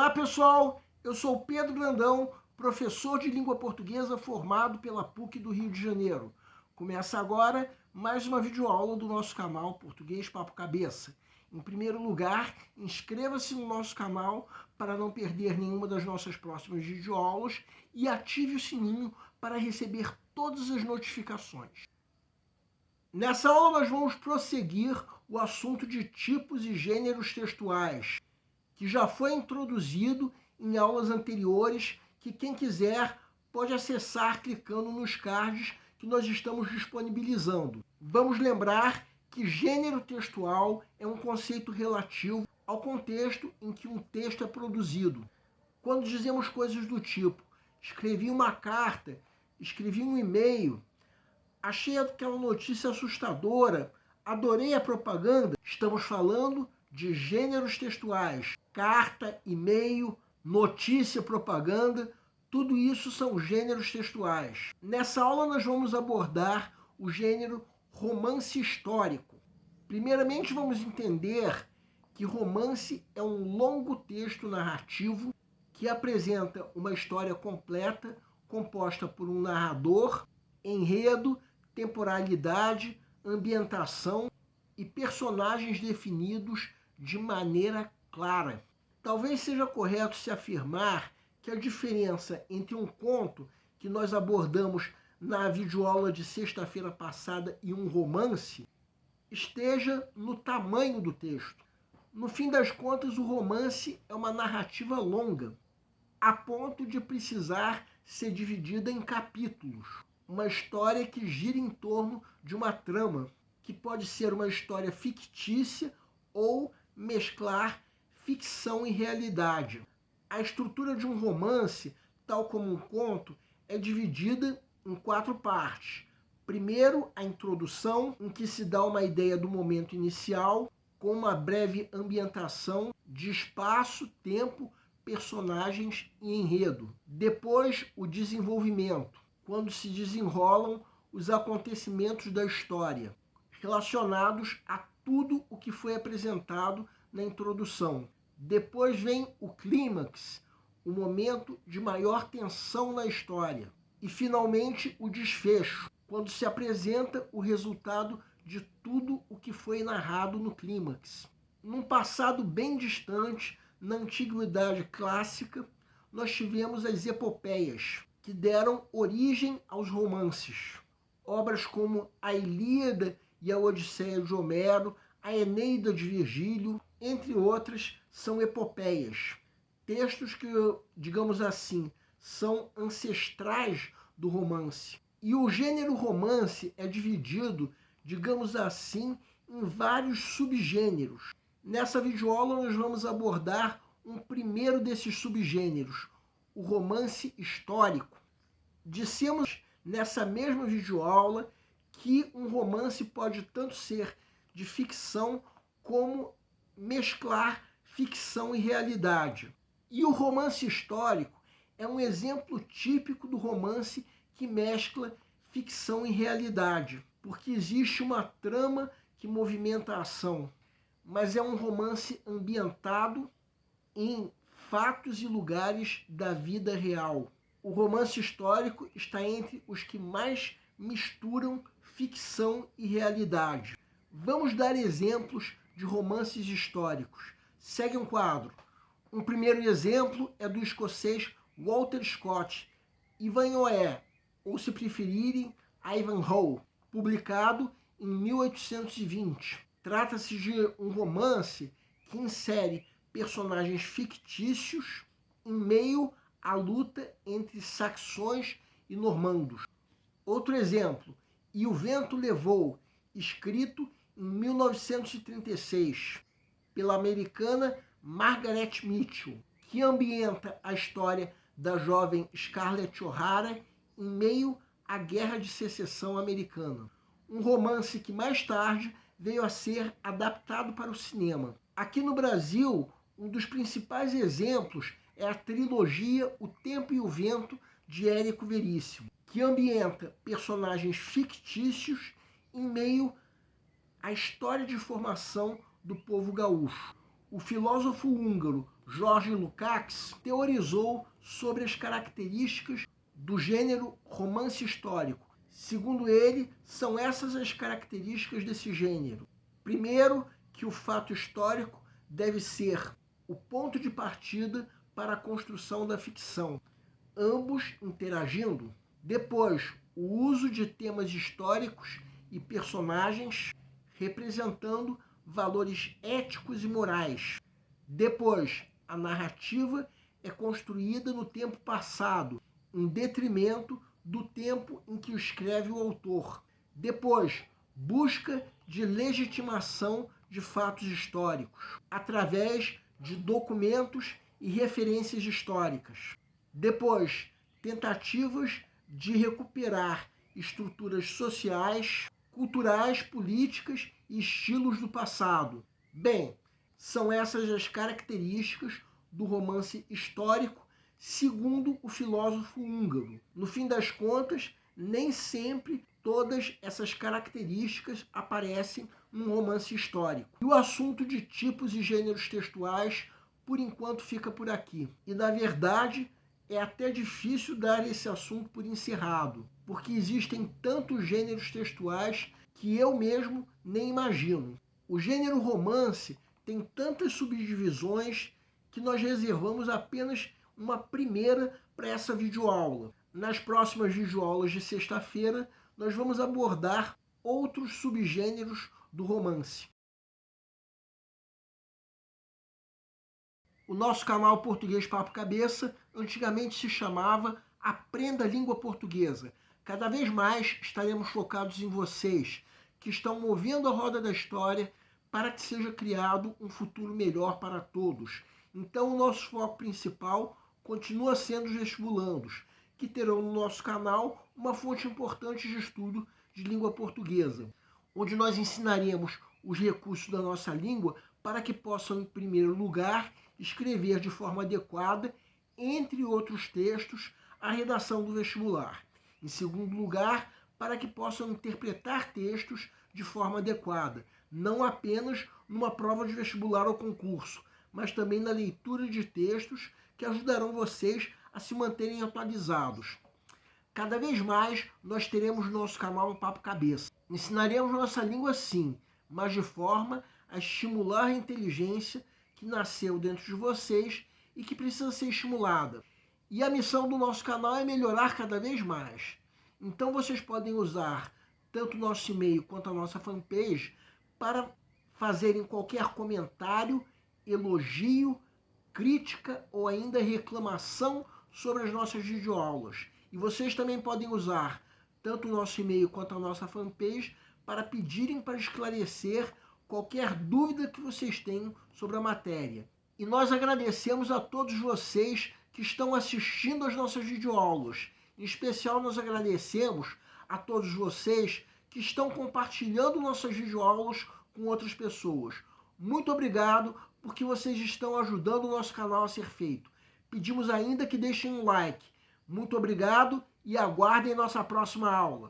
Olá pessoal, eu sou Pedro Brandão, professor de língua portuguesa formado pela PUC do Rio de Janeiro. Começa agora mais uma videoaula do nosso canal Português Papo Cabeça. Em primeiro lugar, inscreva-se no nosso canal para não perder nenhuma das nossas próximas videoaulas e ative o sininho para receber todas as notificações. Nessa aula nós vamos prosseguir o assunto de tipos e gêneros textuais, que já foi introduzido em aulas anteriores, que quem quiser pode acessar clicando nos cards que nós estamos disponibilizando. Vamos lembrar que gênero textual é um conceito relativo ao contexto em que um texto é produzido. Quando dizemos coisas do tipo, escrevi uma carta, escrevi um e-mail, achei aquela notícia assustadora, adorei a propaganda, estamos falando de gêneros textuais. Carta, e-mail, notícia, propaganda, tudo isso são gêneros textuais. Nessa aula nós vamos abordar o gênero romance histórico. Primeiramente vamos entender que romance é um longo texto narrativo que apresenta uma história completa composta por um narrador, enredo, temporalidade, ambientação e personagens definidos de maneira clara. Talvez seja correto se afirmar que a diferença entre um conto que nós abordamos na videoaula de sexta-feira passada e um romance esteja no tamanho do texto. No fim das contas, o romance é uma narrativa longa, a ponto de precisar ser dividida em capítulos. Uma história que gira em torno de uma trama, que pode ser uma história fictícia ou mesclar ficção e realidade. A estrutura de um romance, tal como um conto, é dividida em 4 partes. Primeiro, a introdução, em que se dá uma ideia do momento inicial, com uma breve ambientação de espaço, tempo, personagens e enredo. Depois, o desenvolvimento, quando se desenrolam os acontecimentos da história, relacionados a tudo o que foi apresentado na introdução. Depois vem o clímax, o momento de maior tensão na história. E, finalmente, o desfecho, quando se apresenta o resultado de tudo o que foi narrado no clímax. Num passado bem distante, na antiguidade clássica, nós tivemos as epopeias, que deram origem aos romances. Obras como a Ilíada e a Odisseia de Homero, a Eneida de Virgílio, entre outras, são epopeias. Textos que, digamos assim, são ancestrais do romance. E o gênero romance é dividido, digamos assim, em vários subgêneros. Nessa videoaula nós vamos abordar um primeiro desses subgêneros, o romance histórico. Dissemos nessa mesma videoaula que um romance pode tanto ser de ficção como mesclar ficção e realidade. E o romance histórico é um exemplo típico do romance que mescla ficção e realidade, porque existe uma trama que movimenta a ação, mas é um romance ambientado em fatos e lugares da vida real. O romance histórico está entre os que mais misturam ficção e realidade. Vamos dar exemplos de romances históricos. Segue um quadro. Um primeiro exemplo é do escocês Walter Scott, Ivanhoe, ou se preferirem, Ivanhoe, publicado em 1820. Trata-se de um romance que insere personagens fictícios em meio à luta entre saxões e normandos. Outro exemplo, E o Vento Levou, escrito em 1936, pela americana Margaret Mitchell, que ambienta a história da jovem Scarlett O'Hara em meio à Guerra de Secessão americana. Um romance que mais tarde veio a ser adaptado para o cinema. Aqui no Brasil, um dos principais exemplos é a trilogia O Tempo e o Vento, de Érico Veríssimo, que ambienta personagens fictícios em meio à história de formação do povo gaúcho. O filósofo húngaro George Lukács teorizou sobre as características do gênero romance histórico. Segundo ele, são essas as características desse gênero. Primeiro, que o fato histórico deve ser o ponto de partida para a construção da ficção, ambos interagindo. Depois, o uso de temas históricos e personagens representando valores éticos e morais. Depois, a narrativa é construída no tempo passado, em detrimento do tempo em que o escreve o autor. Depois, busca de legitimação de fatos históricos, através de documentos e referências históricas. Depois, tentativas de recuperar estruturas sociais, culturais, políticas e estilos do passado. Bem, são essas as características do romance histórico, segundo o filósofo húngaro. No fim das contas, nem sempre todas essas características aparecem num romance histórico. E o assunto de tipos e gêneros textuais, por enquanto, fica por aqui. E, na verdade, é até difícil dar esse assunto por encerrado, porque existem tantos gêneros textuais que eu mesmo nem imagino. O gênero romance tem tantas subdivisões que nós reservamos apenas uma primeira para essa videoaula. Nas próximas videoaulas de sexta-feira, nós vamos abordar outros subgêneros do romance. O nosso canal Português Papo Cabeça antigamente se chamava Aprenda a Língua Portuguesa. Cada vez mais estaremos focados em vocês, que estão movendo a roda da história para que seja criado um futuro melhor para todos. Então, o nosso foco principal continua sendo os vestibulandos, que terão no nosso canal uma fonte importante de estudo de língua portuguesa, onde nós ensinaremos os recursos da nossa língua para que possam, em primeiro lugar, escrever de forma adequada, entre outros textos, a redação do vestibular. Em segundo lugar, para que possam interpretar textos de forma adequada, não apenas numa prova de vestibular ou concurso, mas também na leitura de textos que ajudarão vocês a se manterem atualizados. Cada vez mais nós teremos no nosso canal um Papo Cabeça. Ensinaremos nossa língua sim, mas de forma a estimular a inteligência que nasceu dentro de vocês e que precisa ser estimulada. E a missão do nosso canal é melhorar cada vez mais. Então vocês podem usar tanto o nosso e-mail quanto a nossa fanpage para fazerem qualquer comentário, elogio, crítica ou ainda reclamação sobre as nossas videoaulas. E vocês também podem usar tanto o nosso e-mail quanto a nossa fanpage para pedirem para esclarecer qualquer dúvida que vocês tenham sobre a matéria. E nós agradecemos a todos vocês que estão assistindo às nossas videoaulas. Em especial, nós agradecemos a todos vocês que estão compartilhando nossas videoaulas com outras pessoas. Muito obrigado, porque vocês estão ajudando o nosso canal a ser feito. Pedimos ainda que deixem um like. Muito obrigado e aguardem nossa próxima aula.